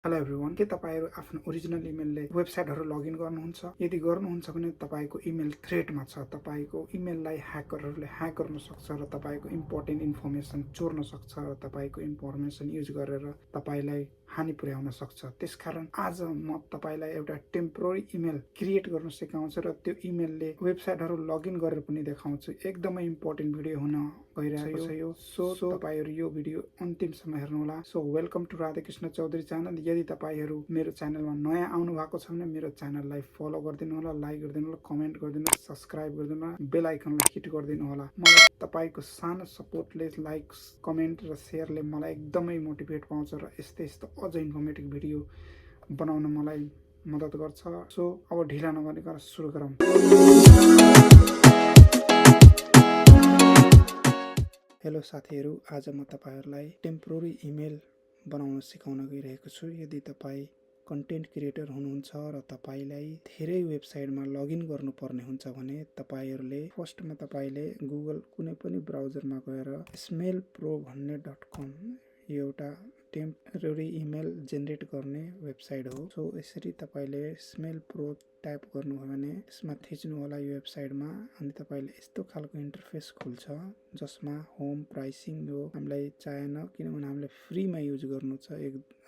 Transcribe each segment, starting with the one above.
Hello everyone, के तपाईहरु आफ्नो ओरिजिनल इमेलले वेबसाइटहरु लगइन गर्नुहुन्छ? यदि गर्नुहुन्छ भने तपाईको इमेल थ्रेटमा छ। तपाईको इमेललाई ह्याकरहरुले ह्याक गर्न सक्छ र तपाईको इम्पोर्टेन्ट इन्फर्मेसन चोर्न सक्छ र तपाईको इन्फर्मेसन युज गरेर तपाईलाई हानि पुर्याउन सक्छ। त्यसकारण आज म तपाईलाई एउटा टेम्पोररी इमेल क्रिएट गर्न सिकाउँछु र त्यो इमेलले वेबसाइटहरु लगइन गरेर पनि देखाउँछु। एकदमै इम्पोर्टेन्ट भिडियो हुन गइरहेको छ यो। सो तपाईहरु यो भिडियो अन्तिमसम्म हेर्नुहोला। So welcome to Radhakrishna Chaudhary channel. यदि तपाईहरु मेरो च्यानलमा नयाँ आउनु भएको छ भने मेरो च्यानललाई फलो गरिदिनु होला, लाइक गरिदिनु होला, कमेन्ट गरिदिनु होला, सब्स्क्राइब गरिदिनु होला, बेल आइकनलाई हिट गरिदिनु होला। मलाई तपाईको सानो सपोर्टले, लाइक्स, कमेन्ट र शेयरले मलाई एकदमै मोटिभेट पाउँछ र यस्तै अझ इन्फर्मेटिभ भिडियो बनाउन मलाई मद्दत गर्छ। सो अब ढिला नगरिकन सुरु गरौँ। हेलो साथीहरु, आज म तपाईहरुलाई टेम्पोररी इमेल बनाउन सिकाउन गइरहेको छु। यदि तपाई कन्टेन्ट क्रिएटर हुनुहुन्छ र तपाईलाई धेरै वेबसाइटमा लगइन गर्नुपर्ने हुन्छ भने तपाईहरुले फर्स्टमा तपाईले गुगल कुनै पनि ब्राउजरमा गएर smailpro भन्ने .com यो एउटा टेम्पोररी इमेल जेनेरेट गर्ने वेबसाइट हो। सो यसरी तपाईले smailpro टाइप गर्नुभयो भने यसमा थिच्नु होला यो वेबसाइटमा, अनि तपाईले यस्तो खालको इन्टरफेस खुल्छ जसमा होम प्राइसिङ हो हामीलाई चाहेन, किनभने हामीले फ्रीमा युज गर्नु छ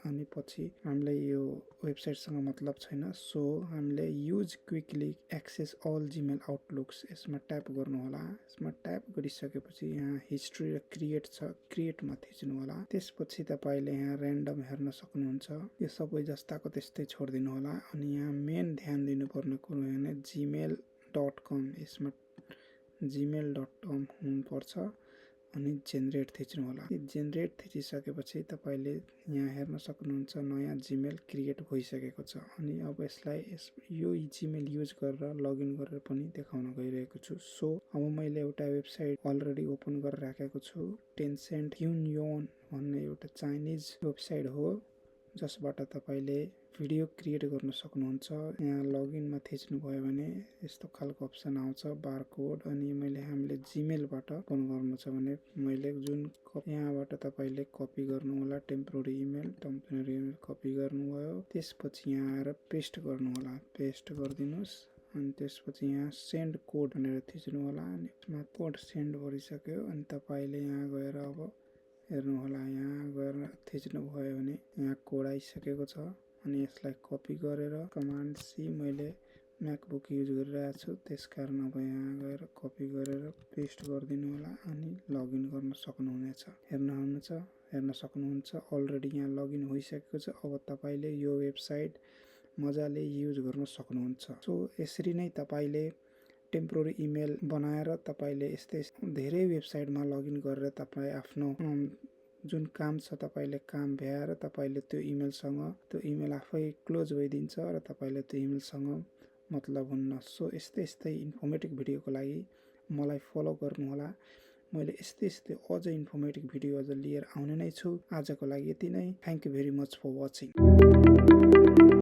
अनि पछि हामीलाई यो वेबसाइटसँग मतलब छैन। सो हामीले use quickly access all Gmail Outlooks यसमा ट्याप गर्नु होला। यसमा ट्याप गरिसकेपछि यहाँ हिस्ट्री र क्रिएट छ, क्रिएटमा थिच्नु होला। त्यसपछि तपाईले यहाँ र्यान्डम हेर्न सक्नुहुन्छ। यो सबै जस्ताको त्यस्तै छोड्दिनु होला। अनि यहाँ मेन ध्यान दिनुपर्ने कुरो भने gmail.com, यसमा gmail.com हुनुपर्छ अनि जेनेरेट थिच्नु होला। जेनेरेट थिचिसकेपछि तपाईले यहाँ हेर्न सक्नुहुन्छ नयाँ जीमेल क्रिएट भइसकेको छ। अनि अब यसलाई यो जीमेल युज गरेर लगइन गरेर पनि देखाउन गइरहेको छु। सो अब मैले एउटा वेबसाइट अलरेडी ओपन गरेर राखेको छु। टेन्सेन्ट युनियोन भन्ने एउटा चाइनिज वेबसाइट हो जसबाट तपाईले भिडियो क्रिएट गर्न सक्नुहुन्छ। यहाँ लगइनमा थिच्नु भयो भने यस्तो खालको अप्सन आउँछ बारकोड, अनि हामीले जीमेलबाट ओपन गर्नु छ भने मैले जुन यहाँबाट तपाईले कपी गर्नु होला टेम्पोररी इमेल कपी गर्नुभयो। त्यसपछि यहाँ आएर पेस्ट गर्नु होला, पेस्ट गरिदिनुस्। अनि त्यसपछि यहाँ सेन्ड कोड भनेर थिच्नु होला। अनि यसमा कोड सेन्ड गरिसक्यो। अनि तपाईले यहाँ गएर अब हेर्नु होला, यहाँ गएर थिच्नु भयो भने यहाँ कोड आइसकेको छ। अनि यसलाई कपी गरेर कमान्ड सी, मैले म्याकबुक युज गरिरहेको छु त्यसकारण अब यहाँ गएर कपी गरेर पेस्ट गरिदिनु होला अनि लगइन गर्न सक्नुहुनेछ। हेर्न सक्नुहुन्छ अलरेडी यहाँ लगइन भइसकेको छ। अब तपाईले यो वेबसाइट मजाले युज गर्न सक्नुहुन्छ। सो यसरी नै तपाईले टेम्पोररी इमेल बनाएर तपाईले यस्तै धेरै वेबसाइटमा लगइन गरेर तपाई आफ्नो जुन काम छ तपाईले काम भ्याएर तपाईले त्यो इमेल आफै क्लोज भइदिन्छ र तपाईले त्यो इमेलसँग मतलब हुन्न। सो यस्तै इन्फर्मेटिभ भिडियोको लागि मलाई फलो गर्नु होला। मैले यस्तै अझ इन्फर्मेटिभ भिडियो अझ लिएर आउने नै छु। आजको लागि यति नै। Thank you very much for watching.